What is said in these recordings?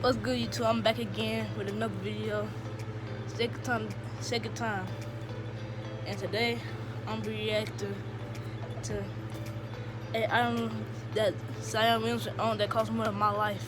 What's good, YouTube? I'm back again with another video. Second time. And today, I'm reacting to a item that Williamsion owned that cost more than my life.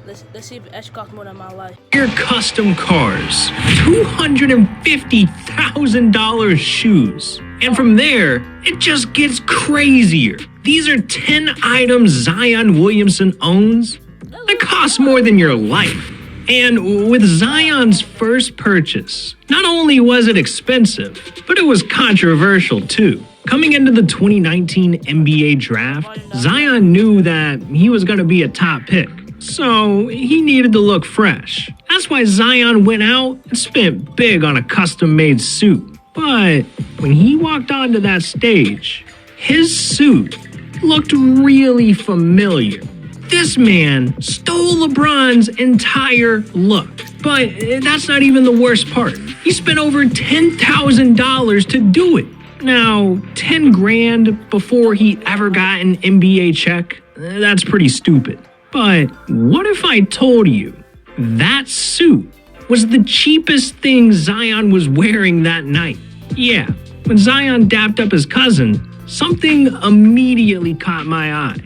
Let's see if it actually costs more than my life. Your custom cars, $250,000 shoes. And from there, it just gets crazier. These are 10 items Zion Williamson owns that cost more than your life. And with Zion's first purchase, not only was it expensive, but it was controversial too. Coming into the 2019 NBA draft, Zion knew that he was going to be a top pick. So he needed to look fresh. That's why Zion went out and spent big on a custom-made suit. But when he walked onto that stage, his suit looked really familiar. This man stole LeBron's entire look. But that's not even the worst part. He spent over $10,000 to do it. Now, 10 grand before he ever got an NBA check, that's pretty stupid. But what if I told you that suit was the cheapest thing Zion was wearing that night? Yeah, when Zion dapped up his cousin, something immediately caught my eye.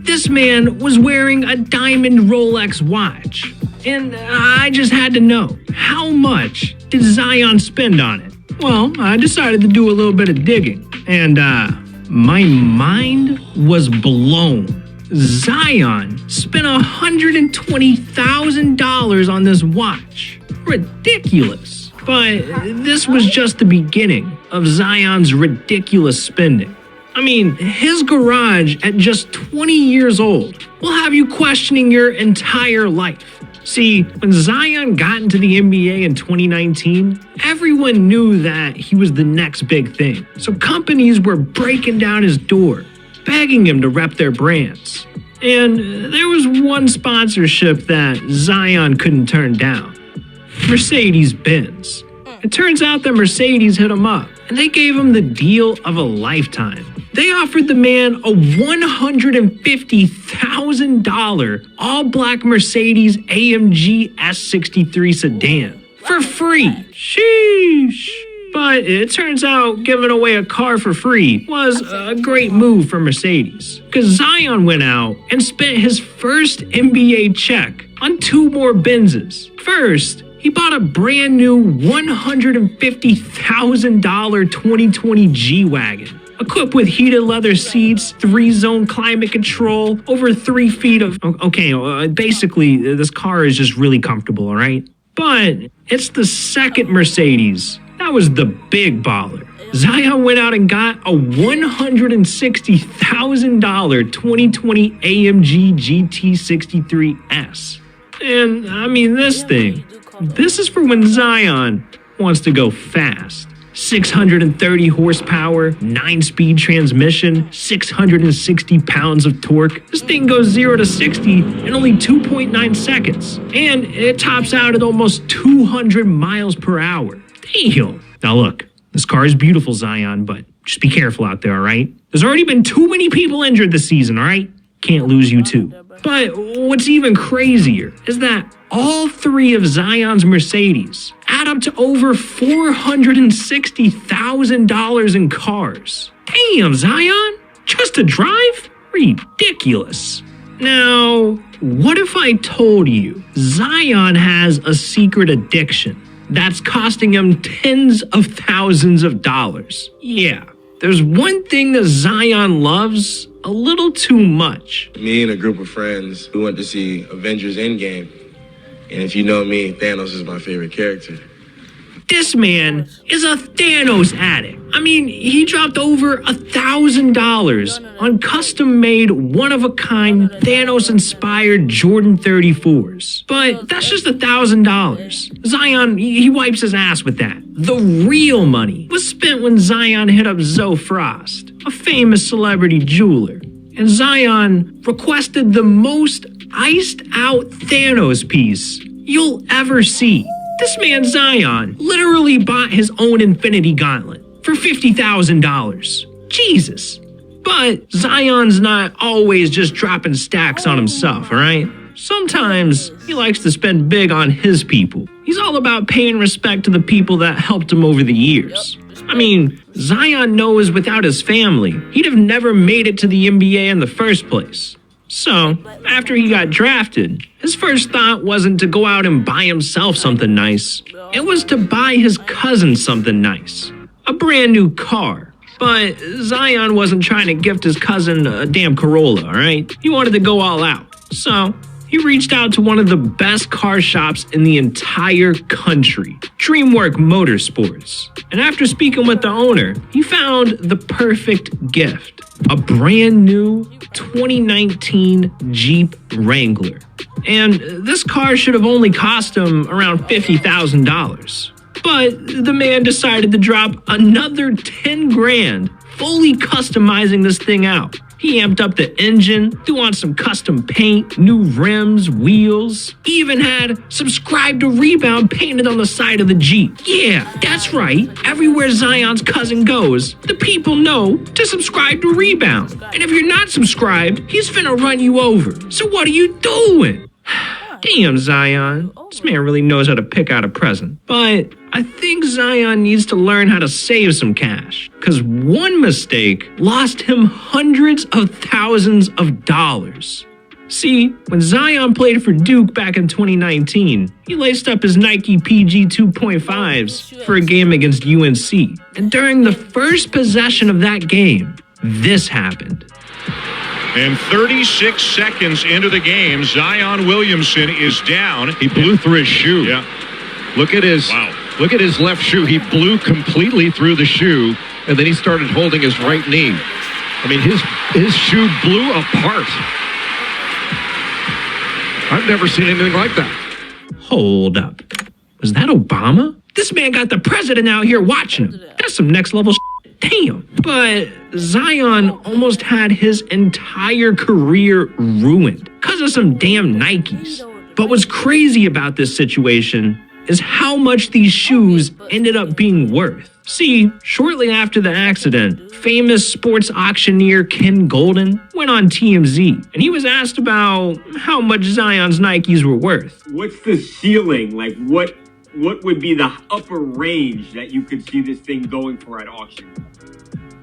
This man was wearing a diamond Rolex watch. And I just had to know, how much did Zion spend on it? Well, I decided to do a little bit of digging. And my mind was blown. Zion spent $120,000 on this watch. Ridiculous. But this was just the beginning of Zion's ridiculous spending. I mean, his garage at just 20 years old will have you questioning your entire life. See, when Zion got into the NBA in 2019, everyone knew that he was the next big thing. So companies were breaking down his door, begging him to rep their brands. And there was one sponsorship that Zion couldn't turn down: Mercedes-Benz. It turns out that Mercedes hit him up, and they gave him the deal of a lifetime. They offered the man a $150,000 all-black Mercedes AMG S63 sedan for free. Sheesh. But it turns out giving away a car for free was a great move for Mercedes, because Zion went out and spent his first NBA check on 2 more Benzes. First, he bought a brand new $150,000 2020 G-Wagon, equipped with heated leather seats, 3-zone climate control, over 3 feet of... basically, this car is just really comfortable, all right? But it's the second Mercedes that was the big baller. Zion went out and got a $160,000 2020 AMG GT63S. And I mean, this is for when Zion wants to go fast. 630 horsepower, 9-speed transmission, 660 pounds of torque. This thing goes 0 to 60 in only 2.9 seconds. And it tops out at almost 200 miles per hour. Damn. Now look, this car is beautiful, Zion, but just be careful out there, all right? There's already been too many people injured this season, all right? Can't lose you too. But what's even crazier is that all 3 of Zion's Mercedes add up to over $460,000 in cars. Damn, Zion, just to drive? Ridiculous. Now, what if I told you Zion has a secret addiction that's costing him tens of thousands of dollars? Yeah, there's one thing that Zion loves a little too much. Me and a group of friends, we went to see Avengers Endgame. And if you know me, Thanos is my favorite character. This man is a Thanos addict. I mean, he dropped over $1,000 on custom-made, one-of-a-kind, Thanos-inspired Jordan 34s. But that's just $1,000. Zion, he wipes his ass with that. The real money was spent when Zion hit up Zoe Frost, a famous celebrity jeweler. And Zion requested the most iced-out Thanos piece you'll ever see. This man Zion literally bought his own Infinity Gauntlet for $50,000. Jesus. But Zion's not always just dropping stacks on himself, all right? sometimes he likes to spend big on his people. He's all about paying respect to the people that helped him over the years. I mean, Zion knows without his family, he'd have never made it to the NBA in the first place. So, after he got drafted, his first thought wasn't to go out and buy himself something nice. It was to buy his cousin something nice. A brand new car. But Zion wasn't trying to gift his cousin a damn Corolla, alright? He wanted to go all out. So, he reached out to one of the best car shops in the entire country, DreamWorks Motorsports. And after speaking with the owner, he found the perfect gift. A brand new 2019 Jeep Wrangler. And this car should have only cost him around $50,000. But the man decided to drop another 10 grand, fully customizing this thing out. He amped up the engine, threw on some custom paint, new rims, wheels. He even had "Subscribe to Rebound" painted on the side of the Jeep. Yeah, that's right. Everywhere Zion's cousin goes, the people know to subscribe to Rebound. And if you're not subscribed, he's finna run you over. So what are you doing? Damn, Zion. This man really knows how to pick out a present. But I think Zion needs to learn how to save some cash. Because one mistake lost him hundreds of thousands of dollars. See, when Zion played for Duke back in 2019, he laced up his Nike PG 2.5s for a game against UNC. And during the first possession of that game, this happened. And 36 seconds into the game, Zion Williamson is down. He blew through his shoe. Yeah. Look at his left shoe. He blew completely through the shoe, and then he started holding his right knee. I mean, his shoe blew apart. I've never seen anything like that. Hold up. Was that Obama? This man got the president out here watching him. That's some next level shit. Damn. But Zion almost had his entire career ruined because of some damn Nikes. But what's crazy about this situation is how much these shoes ended up being worth. See, shortly after the accident, famous sports auctioneer Ken Golden went on TMZ, and he was asked about how much Zion's Nikes were worth. What's the ceiling? Like, what would be the upper range that you could see this thing going for at auction?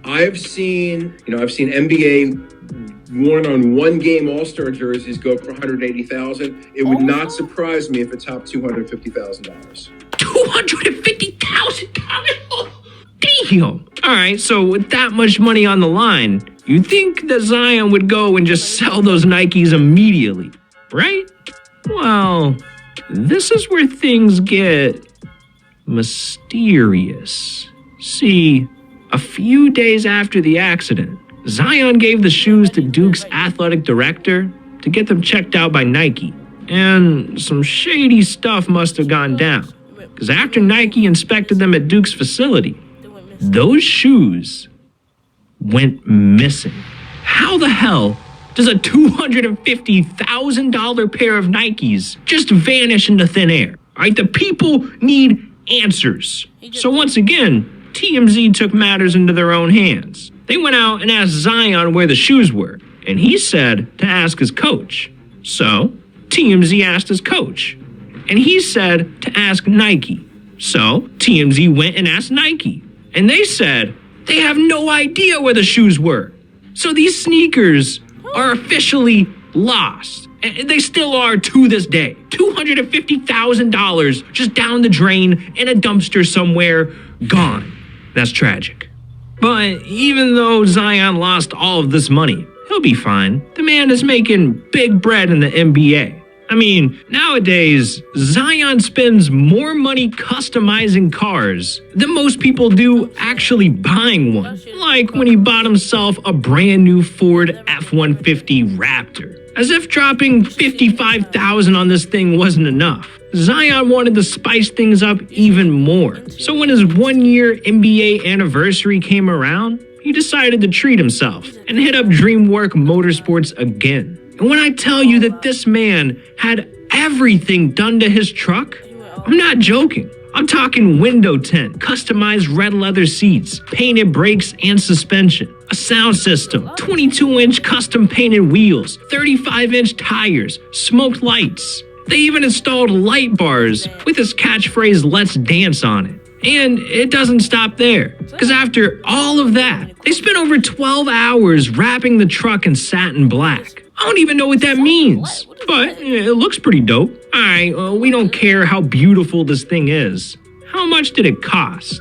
I've seen NBA worn on one game All-Star jerseys go for $180,000. It would not surprise me if it topped $250,000. $250,000? Damn! All right, so with that much money on the line, you'd think that Zion would go and just sell those Nikes immediately, right? Well, this is where things get mysterious. See, a few days after the accident, Zion gave the shoes to Duke's athletic director to get them checked out by Nike. And some shady stuff must have gone down. Because after Nike inspected them at Duke's facility, those shoes went missing. How the hell does a $250,000 pair of Nikes just vanish into thin air? All right, the people need answers. So once again, TMZ took matters into their own hands. They went out and asked Zion where the shoes were, and he said to ask his coach. So TMZ asked his coach, and he said to ask Nike. So TMZ went and asked Nike, and they said they have no idea where the shoes were. So these sneakers are officially lost. And they still are to this day. $250,000 just down the drain in a dumpster somewhere, gone. That's tragic. But even though Zion lost all of this money, he'll be fine. The man is making big bread in the NBA. I mean, nowadays, Zion spends more money customizing cars than most people do actually buying one. Like when he bought himself a brand new Ford F-150 Raptor. As if dropping $55,000 on this thing wasn't enough. Zion wanted to spice things up even more. So when his 1-year NBA anniversary came around, he decided to treat himself and hit up DreamWorks Motorsports again. And when I tell you that this man had everything done to his truck, I'm not joking. I'm talking window tint, customized red leather seats, painted brakes and suspension, a sound system, 22-inch custom painted wheels, 35-inch tires, smoked lights. They even installed light bars with his catchphrase, "Let's dance" on it. And it doesn't stop there, because after all of that, they spent over 12 hours wrapping the truck in satin black. I don't even know what that means, but it looks pretty dope. Alright, we don't care how beautiful this thing is. How much did it cost?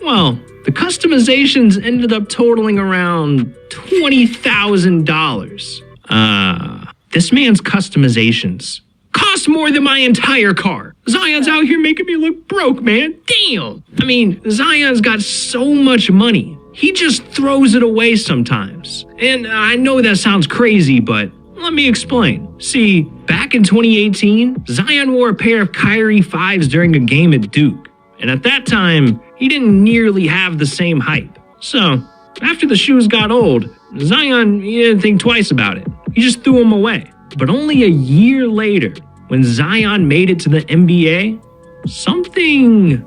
Well, the customizations ended up totaling around $20,000. This man's customizations cost more than my entire car. Zion's out here making me look broke, man. Damn. I mean, Zion's got so much money. He just throws it away sometimes. And I know that sounds crazy, but let me explain. See, back in 2018, Zion wore a pair of Kyrie 5s during a game at Duke. And at that time, he didn't nearly have the same hype. So, after the shoes got old, Zion, he didn't think twice about it. He just threw them away. But only a year later, when Zion made it to the NBA, something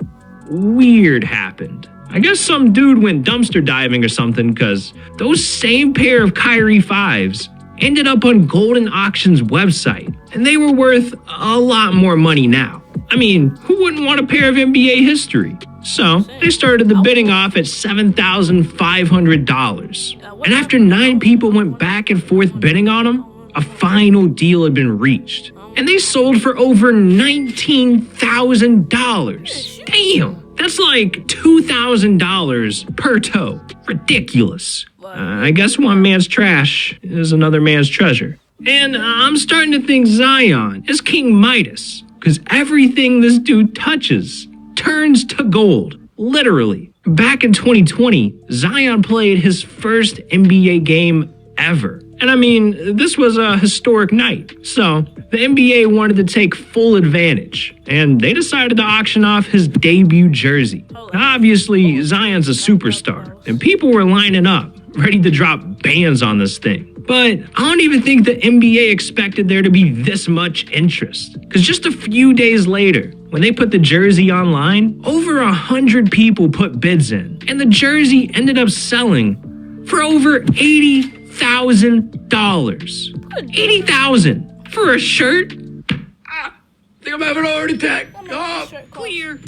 weird happened. I guess some dude went dumpster diving or something, because those same pair of Kyrie 5s ended up on Golden Auction's website, and they were worth a lot more money now. I mean, who wouldn't want a pair of NBA history? So they started the bidding off at $7,500. And after 9 people went back and forth bidding on them, a final deal had been reached. And they sold for over $19,000. Damn, that's like $2,000 per toe. Ridiculous. I guess one man's trash is another man's treasure. And I'm starting to think Zion is King Midas, because everything this dude touches turns to gold, literally. Back in 2020, Zion played his first NBA game ever. And I mean, this was a historic night. So the NBA wanted to take full advantage, and they decided to auction off his debut jersey. Obviously, Zion's a superstar, and people were lining up, ready to drop bands on this thing. But I don't even think the NBA expected there to be this much interest. Because just a few days later, when they put the jersey online, over 100 people put bids in. And the jersey ended up selling for over $80,000. $80,000 for a shirt? I think I'm having a heart attack. Oh, clear.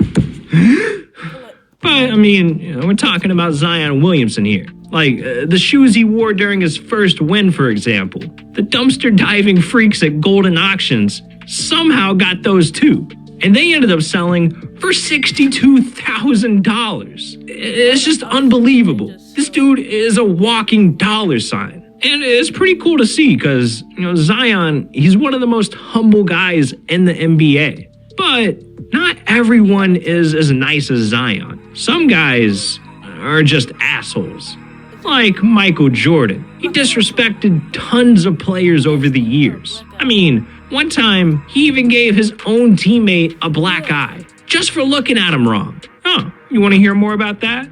But, I mean, we're talking about Zion Williamson here. Like, the shoes he wore during his first win, for example. The dumpster diving freaks at Golden Auctions somehow got those too. And they ended up selling for $62,000. It's just unbelievable. This dude is a walking dollar sign. And it's pretty cool to see because, Zion, he's one of the most humble guys in the NBA. But not everyone is as nice as Zion. Some guys are just assholes. Like Michael Jordan. He disrespected tons of players over the years. I mean, one time, he even gave his own teammate a black eye, just for looking at him wrong. Oh, you want to hear more about that?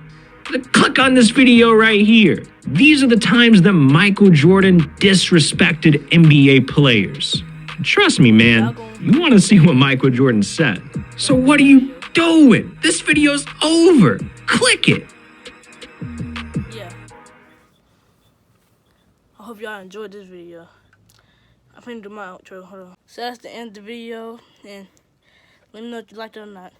Click on this video right here. These are the times that Michael Jordan disrespected NBA players. Trust me, man, you want to see what Michael Jordan said. So what are you doing? This video's over. Click it. Yeah. I hope y'all enjoyed this video. I'm finna do my outro. Hold on. So that's the end of the video, and let me know if you liked it or not.